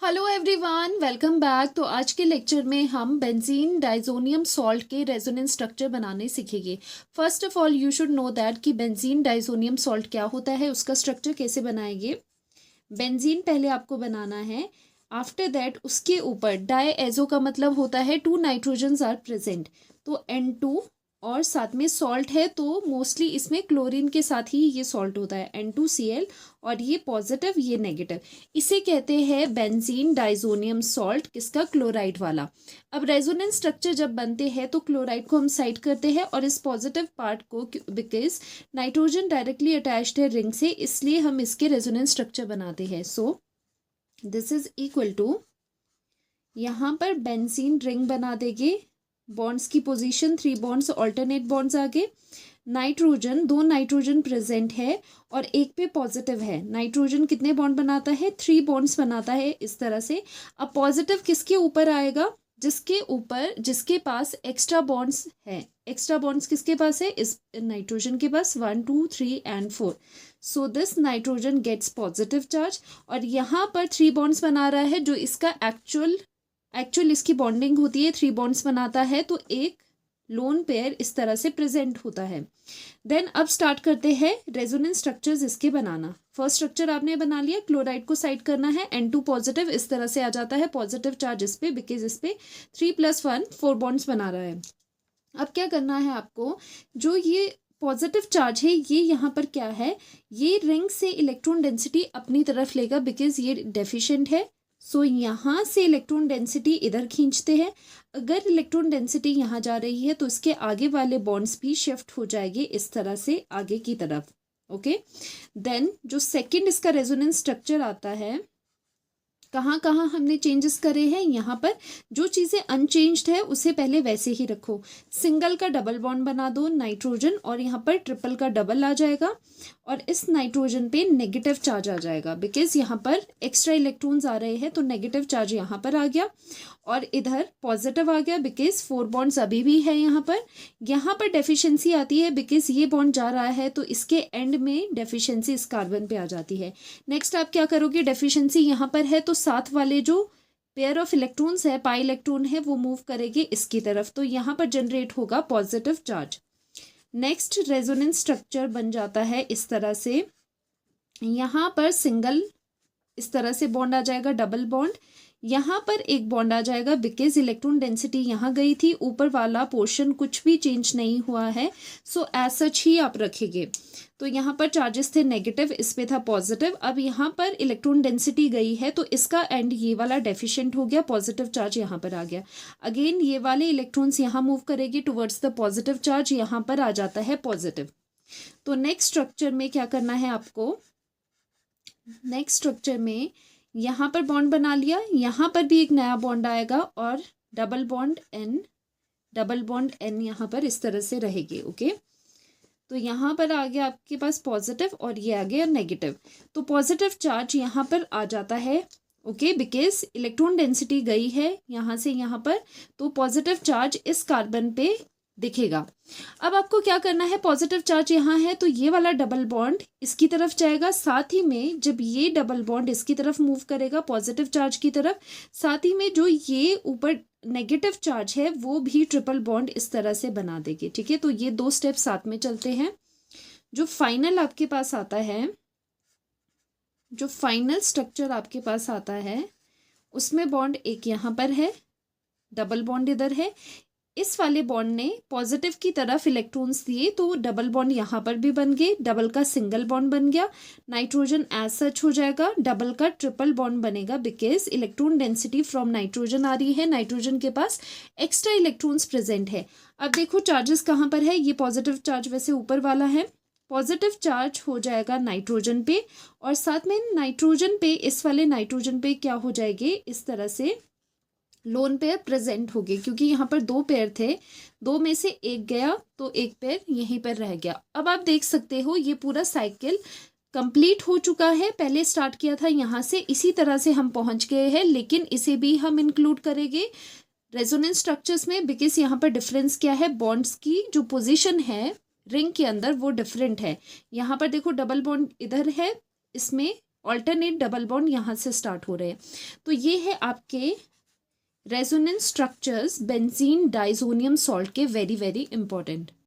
Hello everyone, welcome back. तो आज के लेक्चर में हम बेंजीन डाइजोनियम सॉल्ट के रेजोनेंस स्ट्रक्चर बनाने सीखेंगे। First of all you should know that कि बेंजीन डाइजोनियम सॉल्ट क्या होता है, उसका स्ट्रक्चर कैसे बनाएंगे। बेंजीन पहले आपको बनाना है। आफ्टर दैट उसके ऊपर डाईएजो का मतलब होता है 2 नाइट्रोजन्स आर प्रेजेंट, तो N2 और साथ में सॉल्ट है, तो मोस्टली इसमें क्लोरीन के साथ ही ये सॉल्ट होता है N2Cl, और ये पॉजिटिव ये नेगेटिव। इसे कहते हैं बेंजीन डाइजोनियम सॉल्ट, किसका, क्लोराइड वाला। अब रेजोनेंस स्ट्रक्चर जब बनते हैं तो क्लोराइड को हम साइड करते हैं और इस पॉजिटिव पार्ट को, बिकॉज नाइट्रोजन डायरेक्टली अटैच्ड है रिंग से, इसलिए हम इसके रेजोनेंस स्ट्रक्चर बनाते हैं। So this is equal to, यहाँ पर बेंजीन रिंग बना देंगे। बॉन्ड्स की पोजीशन 3 बॉन्ड्स, ऑल्टरनेट बॉन्ड्स आगे। नाइट्रोजन, 2 नाइट्रोजन प्रेजेंट है और एक पे पॉजिटिव है। नाइट्रोजन कितने बॉन्ड बनाता है, 3 बॉन्ड्स बनाता है इस तरह से। अब पॉजिटिव किसके ऊपर आएगा, जिसके पास एक्स्ट्रा बॉन्ड्स है। एक्स्ट्रा बॉन्ड्स किसके पास है, इस नाइट्रोजन के पास 1 2 3 and 4। So this nitrogen gets positive charge, और यहाँ पर 3 बॉन्ड्स बना रहा है, जो इसका एक्चुअल इसकी बॉन्डिंग होती है, 3 बॉन्ड्स बनाता है, तो एक लोन पेयर इस तरह से प्रेजेंट होता है। देन अब स्टार्ट करते हैं रेजोनेंस स्ट्रक्चर्स इसके बनाना। फर्स्ट स्ट्रक्चर आपने बना लिया, क्लोराइड को साइड करना है, N2 पॉजिटिव इस तरह से आ जाता है, पॉजिटिव चार्ज इस पे, बिकॉज इस पे 3+1 4 बॉन्ड्स बना रहा है। अब क्या करना है आपको, जो ये पॉजिटिव चार्ज है ये यहाँ पर क्या है, ये रिंग से इलेक्ट्रॉन डेंसिटी अपनी तरफ लेगा, बिकॉज ये डेफिशिएंट है। सो यहाँ से इलेक्ट्रॉन डेंसिटी इधर खींचते हैं। अगर इलेक्ट्रॉन डेंसिटी यहाँ जा रही है तो इसके आगे वाले बॉन्ड्स भी शिफ्ट हो जाएंगे इस तरह से आगे की तरफ। ओके, देन जो सेकंड इसका रेजोनेंस स्ट्रक्चर आता है, कहाँ कहाँ हमने चेंजेस करे हैं, यहाँ पर जो चीज़ें अनचेंज्ड है उसे पहले वैसे ही रखो। सिंगल का डबल बॉन्ड बना दो नाइट्रोजन, और यहाँ पर ट्रिपल का डबल आ जाएगा, और इस नाइट्रोजन पे नेगेटिव चार्ज आ जाएगा, बिकॉज यहाँ पर एक्स्ट्रा इलेक्ट्रॉन्स आ रहे हैं, तो नेगेटिव चार्ज यहाँ पर आ गया, और इधर पॉजिटिव आ गया, बिकॉज 4 बॉन्ड्स अभी भी है यहाँ पर। यहाँ पर डेफिशिएंसी आती है, बिकॉज ये बॉन्ड जा रहा है, तो इसके एंड में डेफिशिएंसी इस कार्बन पे आ जाती है। नेक्स्ट आप क्या करोगे, डेफिशिएंसी यहाँ पर है, तो साथ वाले जो पेयर ऑफ इलेक्ट्रॉन्स है, पाई इलेक्ट्रॉन है, वो मूव करेंगे इसकी तरफ, तो यहाँ पर जनरेट होगा positive charge. Next resonance structure बन जाता है इस तरह से, यहाँ पर सिंगल इस तरह से बॉन्ड आ जाएगा, डबल बॉन्ड, यहाँ पर एक बॉन्ड आ जाएगा, बिकॉज इलेक्ट्रॉन डेंसिटी यहाँ गई थी, ऊपर वाला पोर्शन कुछ भी चेंज नहीं हुआ है, सो एज सच ही आप रखेंगे। तो यहाँ पर चार्जेस थे नेगेटिव, इस पे था पॉजिटिव। अब यहाँ पर इलेक्ट्रॉन डेंसिटी गई है, तो इसका एंड ये वाला डेफिशिएंट हो गया, पॉजिटिव चार्ज यहाँ पर आ गया। अगेन ये वाले इलेक्ट्रॉन्स यहाँ मूव करेगी टुवर्ड्स द पॉजिटिव चार्ज, यहाँ पर आ जाता है पॉजिटिव। तो नेक्स्ट स्ट्रक्चर में क्या करना है आपको, नेक्स्ट स्ट्रक्चर में यहाँ पर बॉन्ड बना लिया, यहाँ पर भी एक नया बॉन्ड आएगा, और डबल बॉन्ड N यहाँ पर इस तरह से रहेगी। ओके, तो यहाँ पर आ गया आपके पास पॉजिटिव, और ये आ गया नेगेटिव, तो पॉजिटिव चार्ज यहाँ पर आ जाता है। ओके, बिकॉज इलेक्ट्रॉन डेंसिटी गई है यहाँ से यहाँ पर, तो पॉजिटिव चार्ज इस कार्बन पे दिखेगा। अब आपको क्या करना है, पॉजिटिव चार्ज यहाँ है, तो ये वाला डबल बॉन्ड इसकी तरफ जाएगा, साथ ही में जब ये डबल बॉन्ड इसकी तरफ मूव करेगा पॉजिटिव चार्ज की तरफ, साथ ही में जो ये ऊपर नेगेटिव चार्ज है वो भी ट्रिपल बॉन्ड इस तरह से बना देगी। ठीक है, तो ये 2 स्टेप साथ में चलते हैं। जो फाइनल आपके पास आता है, जो फाइनल स्ट्रक्चर आपके पास आता है, उसमें बॉन्ड एक यहाँ पर है, डबल बॉन्ड इधर है, इस वाले बॉन्ड ने पॉजिटिव की तरफ इलेक्ट्रॉन्स दिए, तो डबल बॉन्ड यहाँ पर भी बन गए, डबल का सिंगल बॉन्ड बन गया, नाइट्रोजन एज सच हो जाएगा, डबल का ट्रिपल बॉन्ड बनेगा, because electron density from nitrogen आ रही है, नाइट्रोजन के पास एक्स्ट्रा इलेक्ट्रॉन्स प्रेजेंट है। अब देखो चार्जेस कहाँ पर है, ये पॉजिटिव चार्ज वैसे ऊपर वाला है, पॉजिटिव चार्ज हो जाएगा नाइट्रोजन पे, और साथ में नाइट्रोजन पे, इस वाले नाइट्रोजन पे क्या हो जाएंगे, इस तरह से लोन पेयर प्रेजेंट हो गए, क्योंकि यहाँ पर 2 पेयर थे, 2 में से एक गया, तो एक पेयर यहीं पर रह गया। अब आप देख सकते हो ये पूरा साइकिल कंप्लीट हो चुका है। पहले स्टार्ट किया था यहाँ से, इसी तरह से हम पहुँच गए हैं, लेकिन इसे भी हम इंक्लूड करेंगे रेजोनेंस स्ट्रक्चर्स में, बिकॉज यहाँ पर डिफरेंस क्या है, बॉन्ड्स की जो पोजिशन है रिंग के अंदर वो डिफरेंट है। यहाँ पर देखो डबल बॉन्ड इधर है इसमें, ऑल्टरनेट डबल बॉन्ड यहाँ से स्टार्ट हो रहे हैं। तो ये है आपके resonance structures benzene diazonium salt के वेरी वेरी इंपॉर्टेंट।